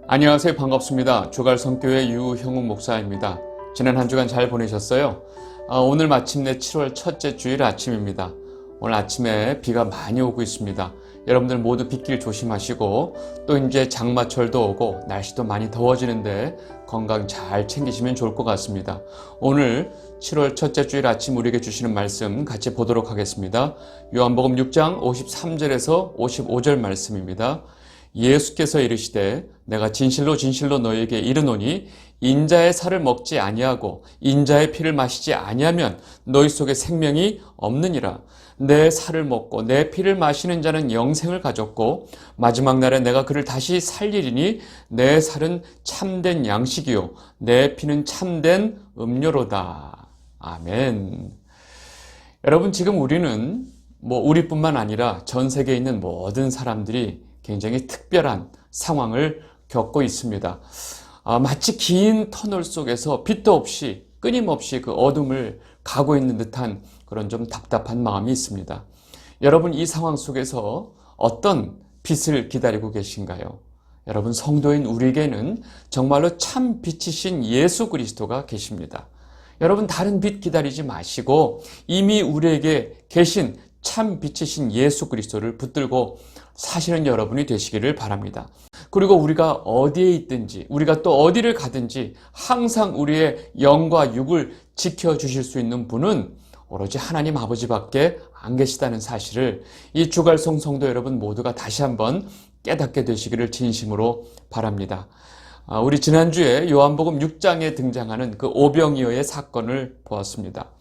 안녕하세요. 반갑습니다. 주갈성교회 유형욱 목사입니다. 지난 한 주간 잘 보내셨어요? 오늘 마침내 7월 첫째 주일 아침입니다. 오늘 아침에 비가 많이 오고 있습니다. 여러분들 모두 빗길 조심하시고 또 이제 장마철도 오고 날씨도 많이 더워지는데 건강 잘 챙기시면 좋을 것 같습니다. 오늘 7월 첫째 주일 아침 우리에게 주시는 말씀 같이 보도록 하겠습니다. 요한복음 6장 53절에서 55절 말씀입니다. 예수께서 이르시되 내가 진실로 진실로 너희에게 이르노니 인자의 살을 먹지 아니하고 인자의 피를 마시지 아니하면 너희 속에 생명이 없느니라. 내 살을 먹고 내 피를 마시는 자는 영생을 가졌고 마지막 날에 내가 그를 다시 살리리니 내 살은 참된 양식이요 내 피는 참된 음료로다. 아멘. 여러분, 지금 우리는 우리뿐만 아니라 전 세계에 있는 모든 사람들이 굉장히 특별한 상황을 겪고 있습니다. 마치 긴 터널 속에서 빛도 없이 끊임없이 그 어둠을 가고 있는 듯한 그런 좀 답답한 마음이 있습니다. 여러분, 이 상황 속에서 어떤 빛을 기다리고 계신가요? 여러분, 성도인 우리에게는 정말로 참 빛이신 예수 그리스도가 계십니다. 여러분, 다른 빛 기다리지 마시고 이미 우리에게 계신 참 빛이신 예수 그리스도를 붙들고 사시는 여러분이 되시기를 바랍니다. 그리고 우리가 어디에 있든지 우리가 또 어디를 가든지 항상 우리의 영과 육을 지켜주실 수 있는 분은 오로지 하나님 아버지밖에 안 계시다는 사실을 이 주갈성 성도 여러분 모두가 다시 한번 깨닫게 되시기를 진심으로 바랍니다. 우리 지난주에 요한복음 6장에 등장하는 그 오병이어의 사건을 보았습니다.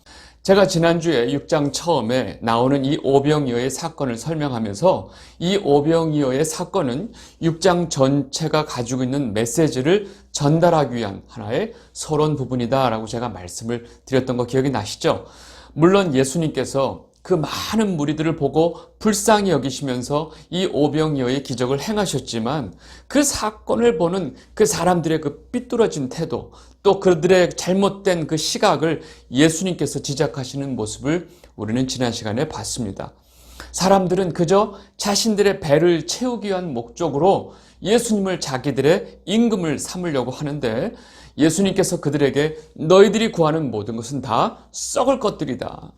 제가 지난주에 6장 처음에 나오는 이 오병이어의 사건을 설명하면서 이 오병이어의 사건은 6장 전체가 가지고 있는 메시지를 전달하기 위한 하나의 서론 부분이다라고 제가 말씀을 드렸던 거 기억이 나시죠? 물론 예수님께서 그 많은 무리들을 보고 불쌍히 여기시면서 이 오병이어의 기적을 행하셨지만 그 사건을 보는 그 사람들의 그 삐뚤어진 태도, 또 그들의 잘못된 그 시각을 예수님께서 지적하시는 모습을 우리는 지난 시간에 봤습니다. 사람들은 그저 자신들의 배를 채우기 위한 목적으로 예수님을 자기들의 임금을 삼으려고 하는데 예수님께서 그들에게 너희들이 구하는 모든 것은 다 썩을 것들이다.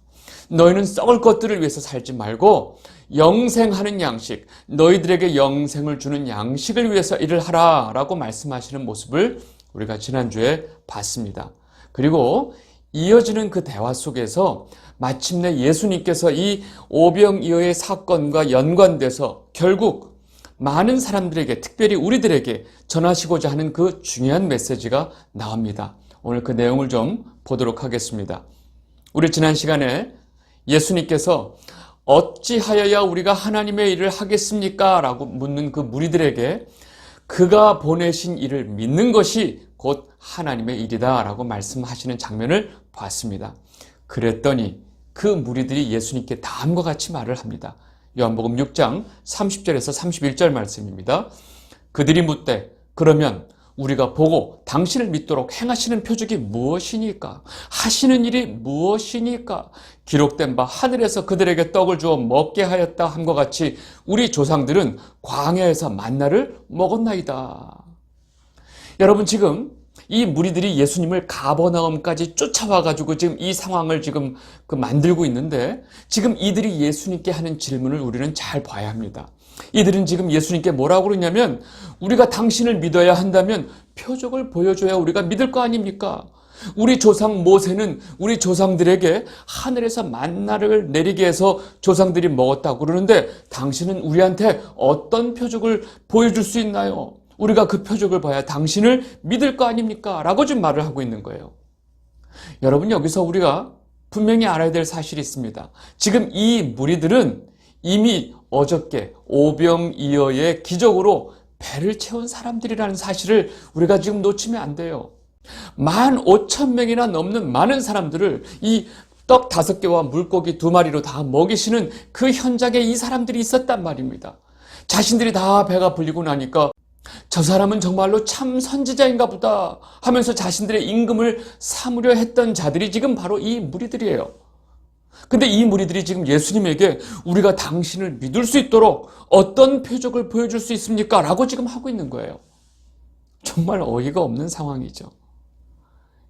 너희는 썩을 것들을 위해서 살지 말고 영생하는 양식, 너희들에게 영생을 주는 양식을 위해서 일을 하라 라고 말씀하시는 모습을 우리가 지난주에 봤습니다. 그리고 이어지는 그 대화 속에서 마침내 예수님께서 이 오병이어의 사건과 연관돼서 결국 많은 사람들에게, 특별히 우리들에게 전하시고자 하는 그 중요한 메시지가 나옵니다. 오늘 그 내용을 좀 보도록 하겠습니다. 우리 지난 시간에 예수님께서 어찌하여야 우리가 하나님의 일을 하겠습니까? 라고 묻는 그 무리들에게 그가 보내신 일을 믿는 것이 곧 하나님의 일이다 라고 말씀하시는 장면을 봤습니다. 그랬더니 그 무리들이 예수님께 다음과 같이 말을 합니다. 요한복음 6장 30절에서 31절 말씀입니다. 그들이 묻되 그러면 우리가 보고 당신을 믿도록 행하시는 표적이 무엇이니까? 하시는 일이 무엇이니까? 기록된 바 하늘에서 그들에게 떡을 주어 먹게 하였다 함과 같이 우리 조상들은 광야에서 만나를 먹었나이다. 여러분, 지금 이 무리들이 예수님을 가버나움까지 쫓아와가지고 지금 이 상황을 지금 만들고 있는데 지금 이들이 예수님께 하는 질문을 우리는 잘 봐야 합니다. 이들은 지금 예수님께 뭐라고 그러냐면 우리가 당신을 믿어야 한다면 표적을 보여줘야 우리가 믿을 거 아닙니까? 우리 조상 모세는 우리 조상들에게 하늘에서 만나를 내리게 해서 조상들이 먹었다고 그러는데 당신은 우리한테 어떤 표적을 보여줄 수 있나요? 우리가 그 표적을 봐야 당신을 믿을 거 아닙니까? 라고 좀 말을 하고 있는 거예요. 여러분, 여기서 우리가 분명히 알아야 될 사실이 있습니다. 지금 이 무리들은 이미 어저께 오병이어의 기적으로 배를 채운 사람들이라는 사실을 우리가 지금 놓치면 안 돼요. 15,000명이나 넘는 많은 사람들을 이 떡 5개와 물고기 2마리로 다 먹이시는 그 현장에 이 사람들이 있었단 말입니다. 자신들이 다 배가 불리고 나니까 저 사람은 정말로 참 선지자인가 보다 하면서 자신들의 임금을 삼으려 했던 자들이 지금 바로 이 무리들이에요. 근데 이 무리들이 지금 예수님에게 우리가 당신을 믿을 수 있도록 어떤 표적을 보여줄 수 있습니까? 라고 지금 하고 있는 거예요. 정말 어이가 없는 상황이죠.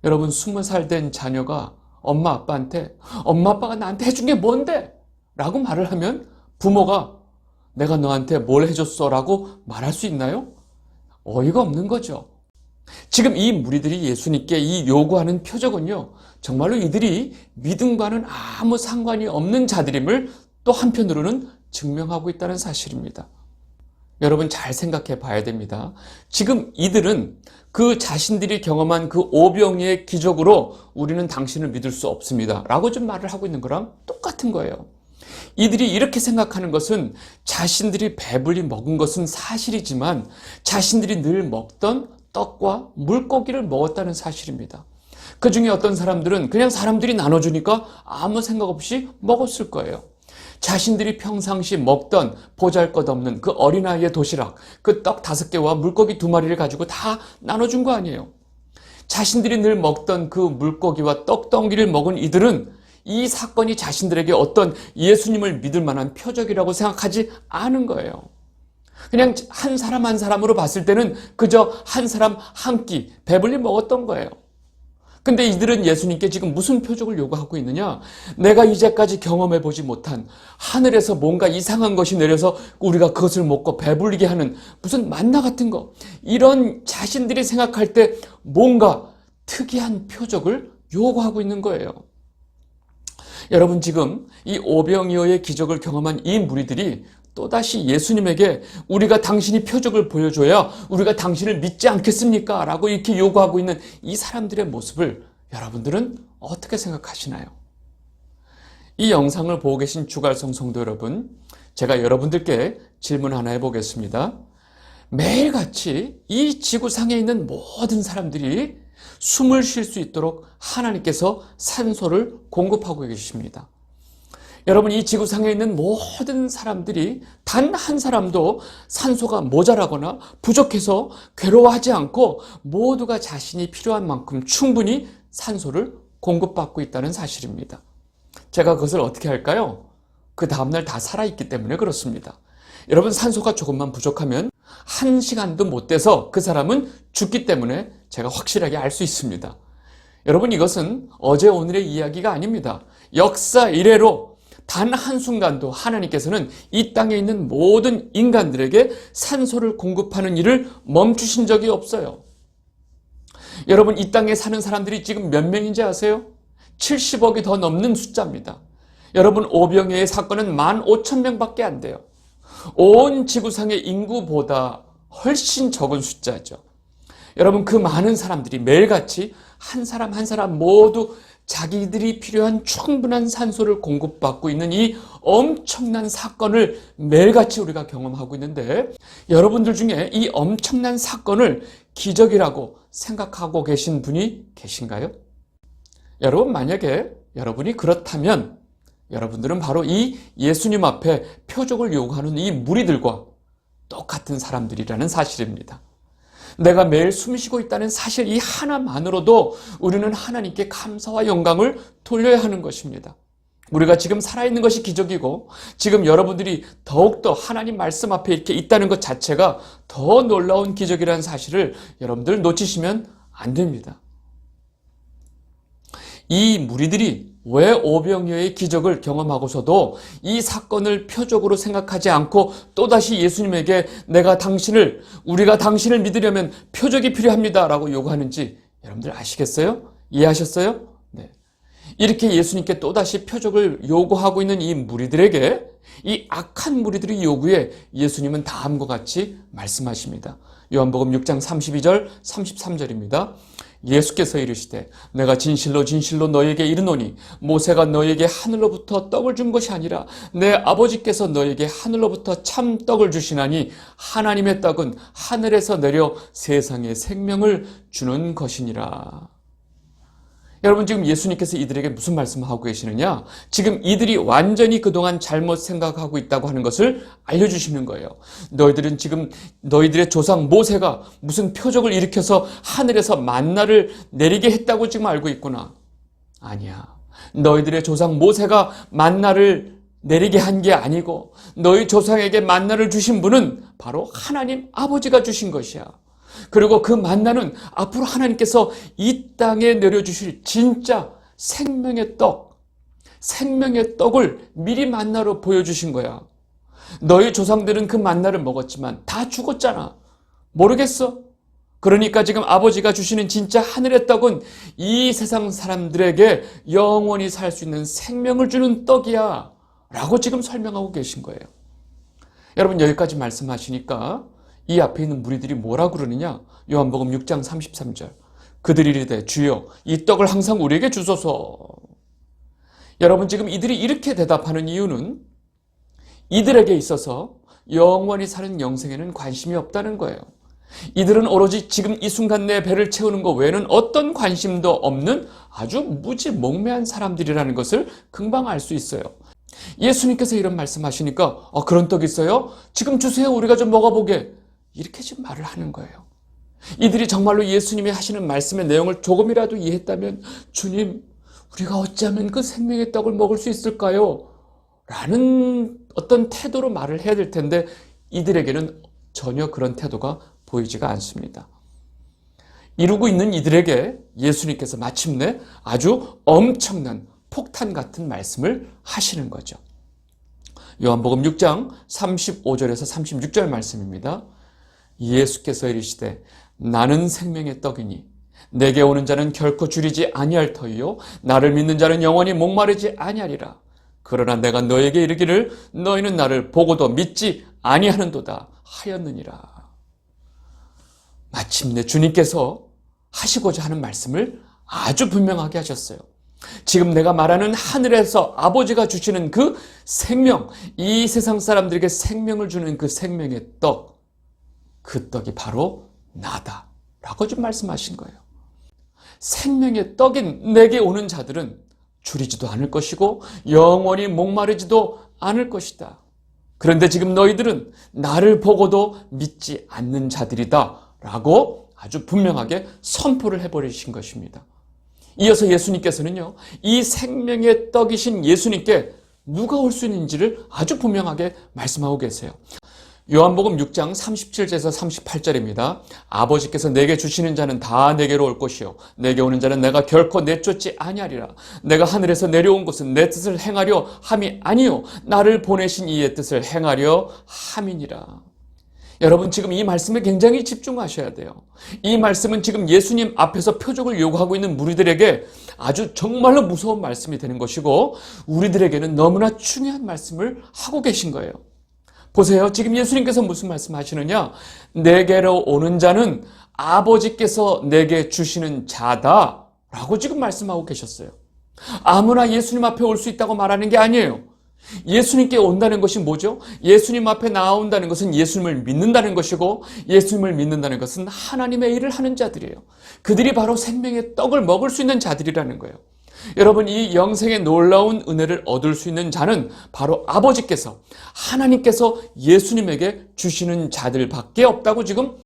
여러분, 20살 된 자녀가 엄마 아빠한테 엄마 아빠가 나한테 해준 게 뭔데? 라고 말을 하면 부모가 내가 너한테 뭘 해줬어? 라고 말할 수 있나요? 어이가 없는 거죠. 지금 이 무리들이 예수님께 이 요구하는 표적은요, 정말로 이들이 믿음과는 아무 상관이 없는 자들임을 또 한편으로는 증명하고 있다는 사실입니다. 여러분, 잘 생각해 봐야 됩니다. 지금 이들은 그 자신들이 경험한 그 오병이의 기적으로 우리는 당신을 믿을 수 없습니다 라고 좀 말을 하고 있는 거랑 똑같은 거예요. 이들이 이렇게 생각하는 것은 자신들이 배불리 먹은 것은 사실이지만 자신들이 늘 먹던 떡과 물고기를 먹었다는 사실입니다. 그 중에 어떤 사람들은 그냥 사람들이 나눠주니까 아무 생각 없이 먹었을 거예요. 자신들이 평상시 먹던 보잘것없는 그 어린아이의 도시락, 그 떡 5개와 물고기 2마리를 가지고 다 나눠준 거 아니에요. 자신들이 늘 먹던 그 물고기와 떡덩이를 먹은 이들은 이 사건이 자신들에게 어떤 예수님을 믿을 만한 표적이라고 생각하지 않은 거예요. 그냥 한 사람 한 사람으로 봤을 때는 그저 한 사람 한 끼 배불리 먹었던 거예요. 근데 이들은 예수님께 지금 무슨 표적을 요구하고 있느냐? 내가 이제까지 경험해보지 못한 하늘에서 뭔가 이상한 것이 내려서 우리가 그것을 먹고 배불리게 하는 무슨 만나 같은 거, 이런 자신들이 생각할 때 뭔가 특이한 표적을 요구하고 있는 거예요. 여러분, 지금 이 오병이어의 기적을 경험한 이 무리들이 또다시 예수님에게 우리가 당신이 표적을 보여줘야 우리가 당신을 믿지 않겠습니까? 라고 이렇게 요구하고 있는 이 사람들의 모습을 여러분들은 어떻게 생각하시나요? 이 영상을 보고 계신 주갈성 성도 여러분, 제가 여러분들께 질문 하나 해보겠습니다. 매일같이 이 지구상에 있는 모든 사람들이 숨을 쉴 수 있도록 하나님께서 산소를 공급하고 계십니다. 여러분, 이 지구상에 있는 모든 사람들이 단 한 사람도 산소가 모자라거나 부족해서 괴로워하지 않고 모두가 자신이 필요한 만큼 충분히 산소를 공급받고 있다는 사실입니다. 제가 그것을 어떻게 할까요? 그 다음날 다 살아있기 때문에 그렇습니다. 여러분, 산소가 조금만 부족하면 1시간도 못 돼서 그 사람은 죽기 때문에 제가 확실하게 알 수 있습니다. 여러분, 이것은 어제 오늘의 이야기가 아닙니다. 역사 이래로 단 한순간도 하나님께서는 이 땅에 있는 모든 인간들에게 산소를 공급하는 일을 멈추신 적이 없어요. 여러분, 이 땅에 사는 사람들이 지금 몇 명인지 아세요? 70억이 더 넘는 숫자입니다. 여러분, 오병이어의 사건은 15,000명밖에 안 돼요. 온 지구상의 인구보다 훨씬 적은 숫자죠. 여러분, 그 많은 사람들이 매일같이 한 사람 한 사람 모두 자기들이 필요한 충분한 산소를 공급받고 있는 이 엄청난 사건을 매일같이 우리가 경험하고 있는데, 여러분들 중에 이 엄청난 사건을 기적이라고 생각하고 계신 분이 계신가요? 여러분, 만약에 여러분이 그렇다면 여러분들은 바로 이 예수님 앞에 표적을 요구하는 이 무리들과 똑같은 사람들이라는 사실입니다. 내가 매일 숨쉬고 있다는 사실 이 하나만으로도 우리는 하나님께 감사와 영광을 돌려야 하는 것입니다. 우리가 지금 살아있는 것이 기적이고 지금 여러분들이 더욱더 하나님 말씀 앞에 이렇게 있다는 것 자체가 더 놀라운 기적이라는 사실을 여러분들 놓치시면 안 됩니다. 이 무리들이 왜 오병이어의 기적을 경험하고서도 이 사건을 표적으로 생각하지 않고 또다시 예수님에게 우리가 당신을 믿으려면 표적이 필요합니다 라고 요구하는지 여러분들 아시겠어요? 이해하셨어요? 네. 이렇게 예수님께 또다시 표적을 요구하고 있는 이 무리들에게, 이 악한 무리들의 요구에 예수님은 다음과 같이 말씀하십니다. 요한복음 6장 32절 33절입니다. 예수께서 이르시되 내가 진실로 진실로 너에게 이르노니 모세가 너에게 하늘로부터 떡을 준 것이 아니라 내 아버지께서 너에게 하늘로부터 참 떡을 주시나니 하나님의 떡은 하늘에서 내려 세상에 생명을 주는 것이니라. 여러분, 지금 예수님께서 이들에게 무슨 말씀을 하고 계시느냐? 지금 이들이 완전히 그동안 잘못 생각하고 있다고 하는 것을 알려주시는 거예요. 너희들은 지금 너희들의 조상 모세가 무슨 표적을 일으켜서 하늘에서 만나를 내리게 했다고 지금 알고 있구나. 아니야. 너희들의 조상 모세가 만나를 내리게 한 게 아니고 너희 조상에게 만나를 주신 분은 바로 하나님 아버지가 주신 것이야. 그리고 그 만나는 앞으로 하나님께서 이 땅에 내려주실 진짜 생명의 떡을 미리 만나로 보여주신 거야. 너희 조상들은 그 만나를 먹었지만 다 죽었잖아. 모르겠어? 그러니까 지금 아버지가 주시는 진짜 하늘의 떡은 이 세상 사람들에게 영원히 살 수 있는 생명을 주는 떡이야 라고 지금 설명하고 계신 거예요. 여러분, 여기까지 말씀하시니까 이 앞에 있는 무리들이 뭐라 그러느냐? 요한복음 6장 33절. 그들이 이르되 주여 이 떡을 항상 우리에게 주소서. 여러분, 지금 이들이 이렇게 대답하는 이유는 이들에게 있어서 영원히 사는 영생에는 관심이 없다는 거예요. 이들은 오로지 지금 이 순간 내 배를 채우는 것 외에는 어떤 관심도 없는 아주 무지몽매한 사람들이라는 것을 금방 알 수 있어요. 예수님께서 이런 말씀하시니까 그런 떡 있어요? 지금 주세요. 우리가 좀 먹어보게. 이렇게 지금 말을 하는 거예요. 이들이 정말로 예수님이 하시는 말씀의 내용을 조금이라도 이해했다면 주님, 우리가 어찌하면 그 생명의 떡을 먹을 수 있을까요? 라는 어떤 태도로 말을 해야 될 텐데 이들에게는 전혀 그런 태도가 보이지가 않습니다. 이루고 있는 이들에게 예수님께서 마침내 아주 엄청난 폭탄 같은 말씀을 하시는 거죠. 요한복음 6장 35절에서 36절 말씀입니다. 예수께서 이르시되 나는 생명의 떡이니 내게 오는 자는 결코 줄이지 아니할 터이요 나를 믿는 자는 영원히 목마르지 아니하리라. 그러나 내가 너에게 이르기를 너희는 나를 보고도 믿지 아니하는도다 하였느니라. 마침내 주님께서 하시고자 하는 말씀을 아주 분명하게 하셨어요. 지금 내가 말하는 하늘에서 아버지가 주시는 그 생명, 이 세상 사람들에게 생명을 주는 그 생명의 떡, 그 떡이 바로 나다 라고 좀 말씀하신 거예요. 생명의 떡인 내게 오는 자들은 줄이지도 않을 것이고 영원히 목마르지도 않을 것이다. 그런데 지금 너희들은 나를 보고도 믿지 않는 자들이다 라고 아주 분명하게 선포를 해버리신 것입니다. 이어서 예수님께서는요, 이 생명의 떡이신 예수님께 누가 올 수 있는지를 아주 분명하게 말씀하고 계세요. 요한복음 6장 37절에서 38절입니다. 아버지께서 내게 주시는 자는 다 내게로 올 것이요 내게 오는 자는 내가 결코 내쫓지 아니하리라. 내가 하늘에서 내려온 것은 내 뜻을 행하려 함이 아니요 나를 보내신 이의 뜻을 행하려 함이니라. 여러분, 지금 이 말씀에 굉장히 집중하셔야 돼요. 이 말씀은 지금 예수님 앞에서 표적을 요구하고 있는 무리들에게 아주 정말로 무서운 말씀이 되는 것이고 우리들에게는 너무나 중요한 말씀을 하고 계신 거예요. 보세요. 지금 예수님께서 무슨 말씀하시느냐? 내게로 오는 자는 아버지께서 내게 주시는 자다 라고 지금 말씀하고 계셨어요. 아무나 예수님 앞에 올 수 있다고 말하는 게 아니에요. 예수님께 온다는 것이 뭐죠? 예수님 앞에 나온다는 것은 예수님을 믿는다는 것이고 예수님을 믿는다는 것은 하나님의 일을 하는 자들이에요. 그들이 바로 생명의 떡을 먹을 수 있는 자들이라는 거예요. 여러분, 이 영생의 놀라운 은혜를 얻을 수 있는 자는 바로 아버지께서, 하나님께서 예수님에게 주시는 자들밖에 없다고 지금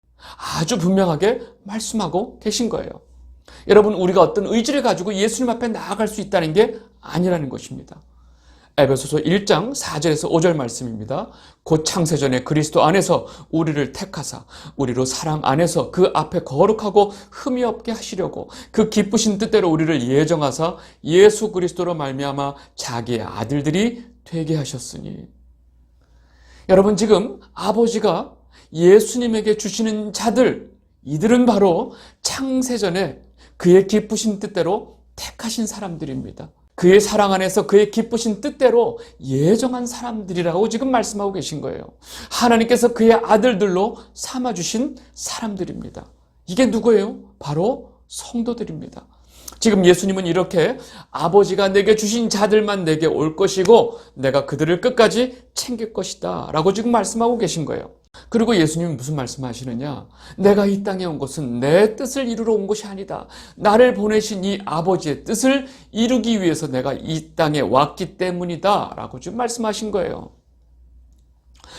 아주 분명하게 말씀하고 계신 거예요. 여러분, 우리가 어떤 의지를 가지고 예수님 앞에 나아갈 수 있다는 게 아니라는 것입니다. 에베소서 1장 4절에서 5절 말씀입니다. 곧 창세전에 그리스도 안에서 우리를 택하사 우리로 사랑 안에서 그 앞에 거룩하고 흠이 없게 하시려고 그 기쁘신 뜻대로 우리를 예정하사 예수 그리스도로 말미암아 자기의 아들들이 되게 하셨으니. 여러분, 지금 아버지가 예수님에게 주시는 자들, 이들은 바로 창세전에 그의 기쁘신 뜻대로 택하신 사람들입니다. 그의 사랑 안에서 그의 기쁘신 뜻대로 예정한 사람들이라고 지금 말씀하고 계신 거예요. 하나님께서 그의 아들들로 삼아주신 사람들입니다. 이게 누구예요? 바로 성도들입니다. 지금 예수님은 이렇게 아버지가 내게 주신 자들만 내게 올 것이고 내가 그들을 끝까지 챙길 것이다 라고 지금 말씀하고 계신 거예요. 그리고 예수님은 무슨 말씀하시느냐? 내가 이 땅에 온 것은 내 뜻을 이루러 온 것이 아니다. 나를 보내신 이 아버지의 뜻을 이루기 위해서 내가 이 땅에 왔기 때문이다 라고 지금 말씀하신 거예요.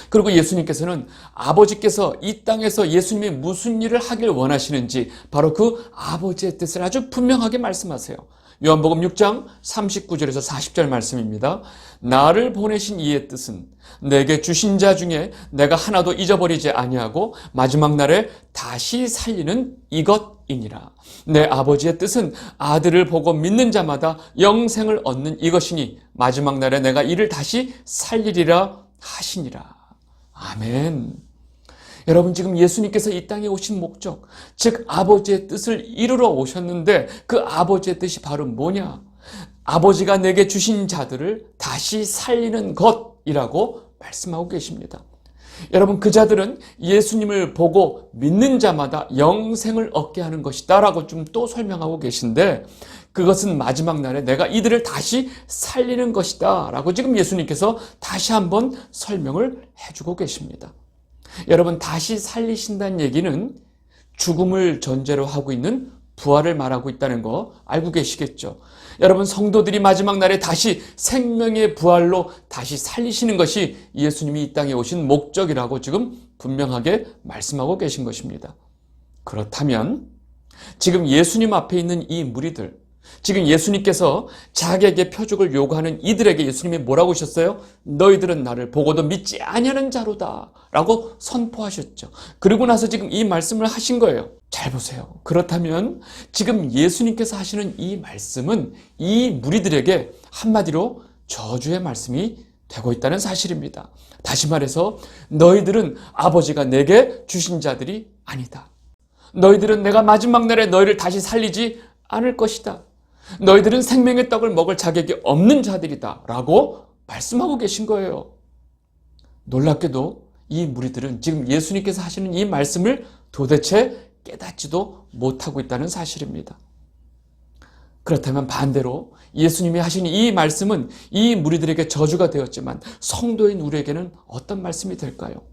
그리고 예수님께서는 아버지께서 이 땅에서 예수님이 무슨 일을 하길 원하시는지 바로 그 아버지의 뜻을 아주 분명하게 말씀하세요. 요한복음 6장 39절에서 40절 말씀입니다. 나를 보내신 이의 뜻은 내게 주신 자 중에 내가 하나도 잊어버리지 아니하고 마지막 날에 다시 살리는 이것이니라. 내 아버지의 뜻은 아들을 보고 믿는 자마다 영생을 얻는 이것이니 마지막 날에 내가 이를 다시 살리리라 하시니라. 아멘. 여러분, 지금 예수님께서 이 땅에 오신 목적, 즉 아버지의 뜻을 이루러 오셨는데 그 아버지의 뜻이 바로 뭐냐? 아버지가 내게 주신 자들을 다시 살리는 것이라고 말씀하고 계십니다. 여러분, 그 자들은 예수님을 보고 믿는 자마다 영생을 얻게 하는 것이다 라고 좀 또 설명하고 계신데, 그것은 마지막 날에 내가 이들을 다시 살리는 것이다 라고 지금 예수님께서 다시 한번 설명을 해주고 계십니다. 여러분, 다시 살리신다는 얘기는 죽음을 전제로 하고 있는 부활을 말하고 있다는 거 알고 계시겠죠? 여러분, 성도들이 마지막 날에 다시 생명의 부활로 다시 살리시는 것이 예수님이 이 땅에 오신 목적이라고 지금 분명하게 말씀하고 계신 것입니다. 그렇다면 지금 예수님 앞에 있는 이 무리들, 지금 예수님께서 자기에게 표적을 요구하는 이들에게 예수님이 뭐라고 하셨어요? 너희들은 나를 보고도 믿지 아니하는 자로다 라고 선포하셨죠. 그리고 나서 지금 이 말씀을 하신 거예요. 잘 보세요. 그렇다면 지금 예수님께서 하시는 이 말씀은 이 무리들에게 한마디로 저주의 말씀이 되고 있다는 사실입니다. 다시 말해서 너희들은 아버지가 내게 주신 자들이 아니다. 너희들은 내가 마지막 날에 너희를 다시 살리지 않을 것이다. 너희들은 생명의 떡을 먹을 자격이 없는 자들이다 라고 말씀하고 계신 거예요. 놀랍게도 이 무리들은 지금 예수님께서 하시는 이 말씀을 도대체 깨닫지도 못하고 있다는 사실입니다. 그렇다면 반대로 예수님이 하신 이 말씀은 이 무리들에게 저주가 되었지만 성도인 우리에게는 어떤 말씀이 될까요?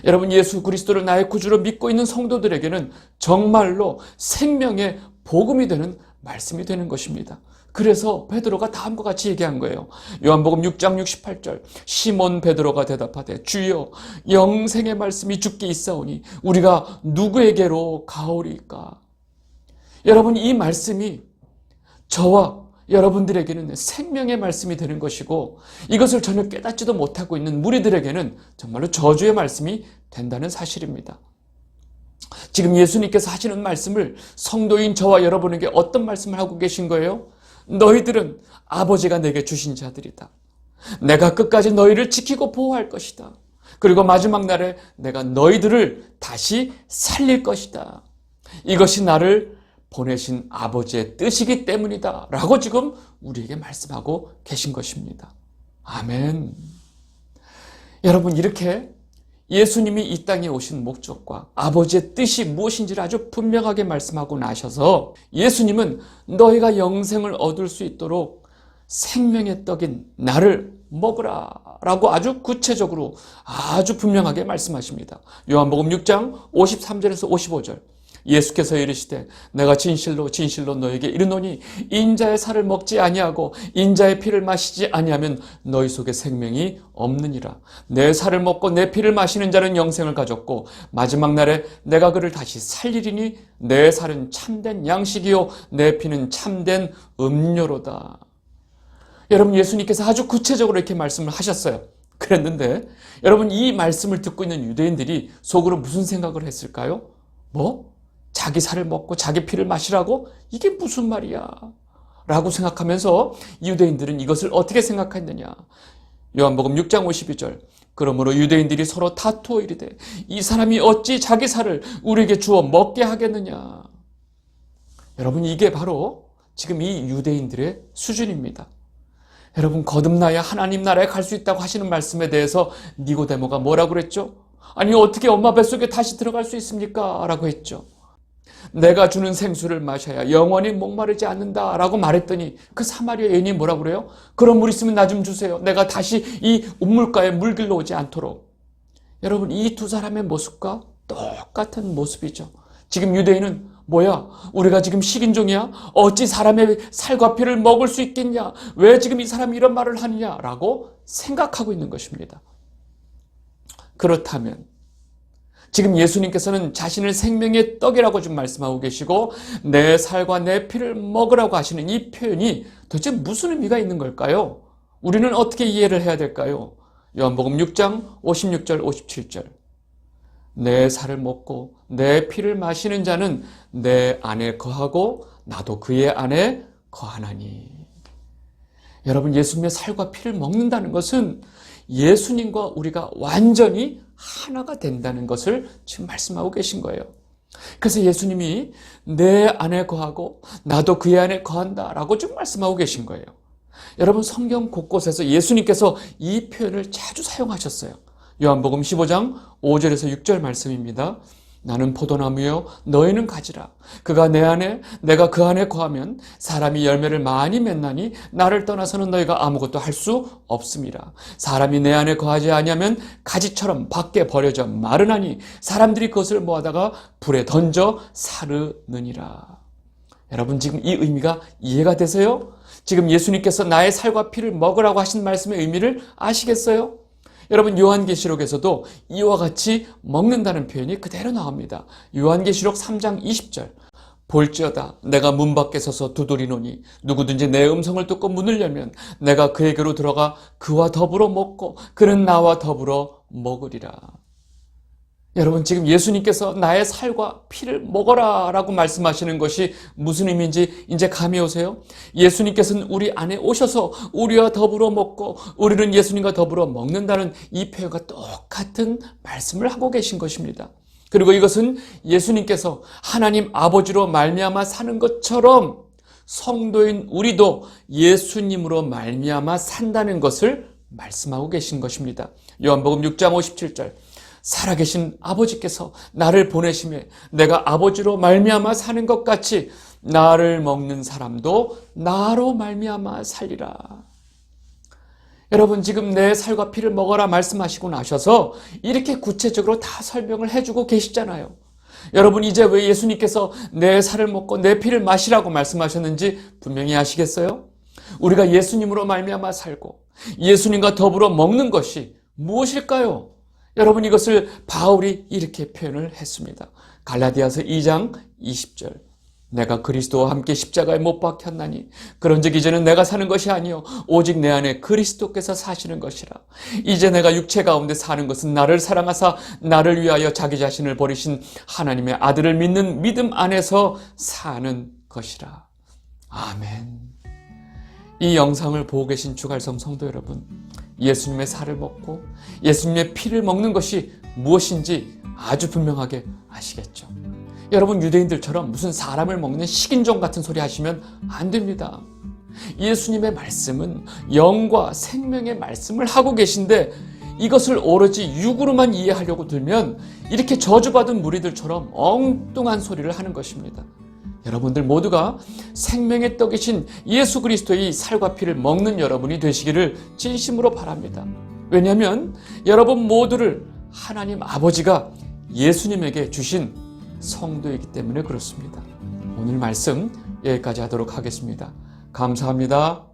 여러분, 예수 그리스도를 나의 구주로 믿고 있는 성도들에게는 정말로 생명의 복음이 되는 말씀이 되는 것입니다. 그래서 베드로가 다음과 같이 얘기한 거예요. 요한복음 6장 68절, 시몬 베드로가 대답하되 주여 영생의 말씀이 주께 있사오니 우리가 누구에게로 가오리까? 여러분, 이 말씀이 저와 여러분들에게는 생명의 말씀이 되는 것이고 이것을 전혀 깨닫지도 못하고 있는 무리들에게는 정말로 저주의 말씀이 된다는 사실입니다. 지금 예수님께서 하시는 말씀을 성도인 저와 여러분에게 어떤 말씀을 하고 계신 거예요? 너희들은 아버지가 내게 주신 자들이다. 내가 끝까지 너희를 지키고 보호할 것이다. 그리고 마지막 날에 내가 너희들을 다시 살릴 것이다. 이것이 나를 보내신 아버지의 뜻이기 때문이다 라고 지금 우리에게 말씀하고 계신 것입니다. 아멘. 여러분, 이렇게 예수님이 이 땅에 오신 목적과 아버지의 뜻이 무엇인지를 아주 분명하게 말씀하고 나셔서 예수님은 너희가 영생을 얻을 수 있도록 생명의 떡인 나를 먹으라 라고 아주 구체적으로 아주 분명하게 말씀하십니다. 요한복음 6장 53절에서 55절, 예수께서 이르시되 내가 진실로 진실로 너에게 이르노니 인자의 살을 먹지 아니하고 인자의 피를 마시지 아니하면 너희 속에 생명이 없느니라. 내 살을 먹고 내 피를 마시는 자는 영생을 가졌고 마지막 날에 내가 그를 다시 살리리니 내 살은 참된 양식이요 내 피는 참된 음료로다. 여러분, 예수님께서 아주 구체적으로 이렇게 말씀을 하셨어요. 그랬는데 여러분, 이 말씀을 듣고 있는 유대인들이 속으로 무슨 생각을 했을까요? 자기 살을 먹고 자기 피를 마시라고? 이게 무슨 말이야? 라고 생각하면서 유대인들은 이것을 어떻게 생각했느냐? 요한복음 6장 52절, 그러므로 유대인들이 서로 다투어 이르되 이 사람이 어찌 자기 살을 우리에게 주어 먹게 하겠느냐? 여러분, 이게 바로 지금 이 유대인들의 수준입니다. 여러분, 거듭나야 하나님 나라에 갈 수 있다고 하시는 말씀에 대해서 니고데모가 뭐라고 그랬죠? 아니, 어떻게 엄마 뱃속에 다시 들어갈 수 있습니까? 라고 했죠. 내가 주는 생수를 마셔야 영원히 목마르지 않는다 라고 말했더니 그 사마리아 여인이 뭐라고 그래요? 그런 물 있으면 나 좀 주세요. 내가 다시 이 우물가에 물 길러 오지 않도록. 여러분, 이 두 사람의 모습과 똑같은 모습이죠. 지금 유대인은 뭐야? 우리가 지금 식인종이야? 어찌 사람의 살과 피를 먹을 수 있겠냐? 왜 지금 이 사람이 이런 말을 하느냐? 라고 생각하고 있는 것입니다. 그렇다면 지금 예수님께서는 자신을 생명의 떡이라고 좀 말씀하고 계시고 내 살과 내 피를 먹으라고 하시는 이 표현이 도대체 무슨 의미가 있는 걸까요? 우리는 어떻게 이해를 해야 될까요? 요한복음 6장 56절 57절 내 살을 먹고 내 피를 마시는 자는 내 안에 거하고 나도 그의 안에 거하나니. 여러분, 예수님의 살과 피를 먹는다는 것은 예수님과 우리가 완전히 하나가 된다는 것을 지금 말씀하고 계신 거예요. 그래서 예수님이 내 안에 거하고 나도 그의 안에 거한다라고 좀 말씀하고 계신 거예요. 여러분, 성경 곳곳에서 예수님께서 이 표현을 자주 사용하셨어요. 요한복음 15장 5절에서 6절 말씀입니다. 나는 포도나무요 너희는 가지라. 그가 내 안에 내가 그 안에 거하면 사람이 열매를 많이 맺나니 나를 떠나서는 너희가 아무것도 할 수 없음이라. 사람이 내 안에 거하지 아니하면 가지처럼 밖에 버려져 마르나니 사람들이 그것을 모아다가 불에 던져 사르느니라. 여러분, 지금 이 의미가 이해가 되세요? 지금 예수님께서 나의 살과 피를 먹으라고 하신 말씀의 의미를 아시겠어요? 여러분, 요한계시록에서도 이와 같이 먹는다는 표현이 그대로 나옵니다. 요한계시록 3장 20절 볼지어다 내가 문 밖에 서서 두드리노니 누구든지 내 음성을 듣고 문을 열면 내가 그에게로 들어가 그와 더불어 먹고 그는 나와 더불어 먹으리라. 여러분, 지금 예수님께서 나의 살과 피를 먹어라 라고 말씀하시는 것이 무슨 의미인지 이제 감이 오세요? 예수님께서는 우리 안에 오셔서 우리와 더불어 먹고 우리는 예수님과 더불어 먹는다는 이 표현과 똑같은 말씀을 하고 계신 것입니다. 그리고 이것은 예수님께서 하나님 아버지로 말미암아 사는 것처럼 성도인 우리도 예수님으로 말미암아 산다는 것을 말씀하고 계신 것입니다. 요한복음 6장 57절 살아계신 아버지께서 나를 보내심에 내가 아버지로 말미암아 사는 것 같이 나를 먹는 사람도 나로 말미암아 살리라. 여러분, 지금 내 살과 피를 먹어라 말씀하시고 나셔서 이렇게 구체적으로 다 설명을 해주고 계시잖아요. 여러분, 이제 왜 예수님께서 내 살을 먹고 내 피를 마시라고 말씀하셨는지 분명히 아시겠어요? 우리가 예수님으로 말미암아 살고 예수님과 더불어 먹는 것이 무엇일까요? 여러분, 이것을 바울이 이렇게 표현을 했습니다. 갈라디아서 2장 20절 내가 그리스도와 함께 십자가에 못 박혔나니 그런즉 이제는 내가 사는 것이 아니요 오직 내 안에 그리스도께서 사시는 것이라. 이제 내가 육체 가운데 사는 것은 나를 사랑하사 나를 위하여 자기 자신을 버리신 하나님의 아들을 믿는 믿음 안에서 사는 것이라. 아멘. 이 영상을 보고 계신 주갈성 성도 여러분, 예수님의 살을 먹고 예수님의 피를 먹는 것이 무엇인지 아주 분명하게 아시겠죠? 여러분, 유대인들처럼 무슨 사람을 먹는 식인종 같은 소리 하시면 안 됩니다. 예수님의 말씀은 영과 생명의 말씀을 하고 계신데 이것을 오로지 육으로만 이해하려고 들면 이렇게 저주받은 무리들처럼 엉뚱한 소리를 하는 것입니다. 여러분들 모두가 생명의 떡이신 예수 그리스도의 살과 피를 먹는 여러분이 되시기를 진심으로 바랍니다. 왜냐하면 여러분 모두를 하나님 아버지가 예수님에게 주신 성도이기 때문에 그렇습니다. 오늘 말씀 여기까지 하도록 하겠습니다. 감사합니다.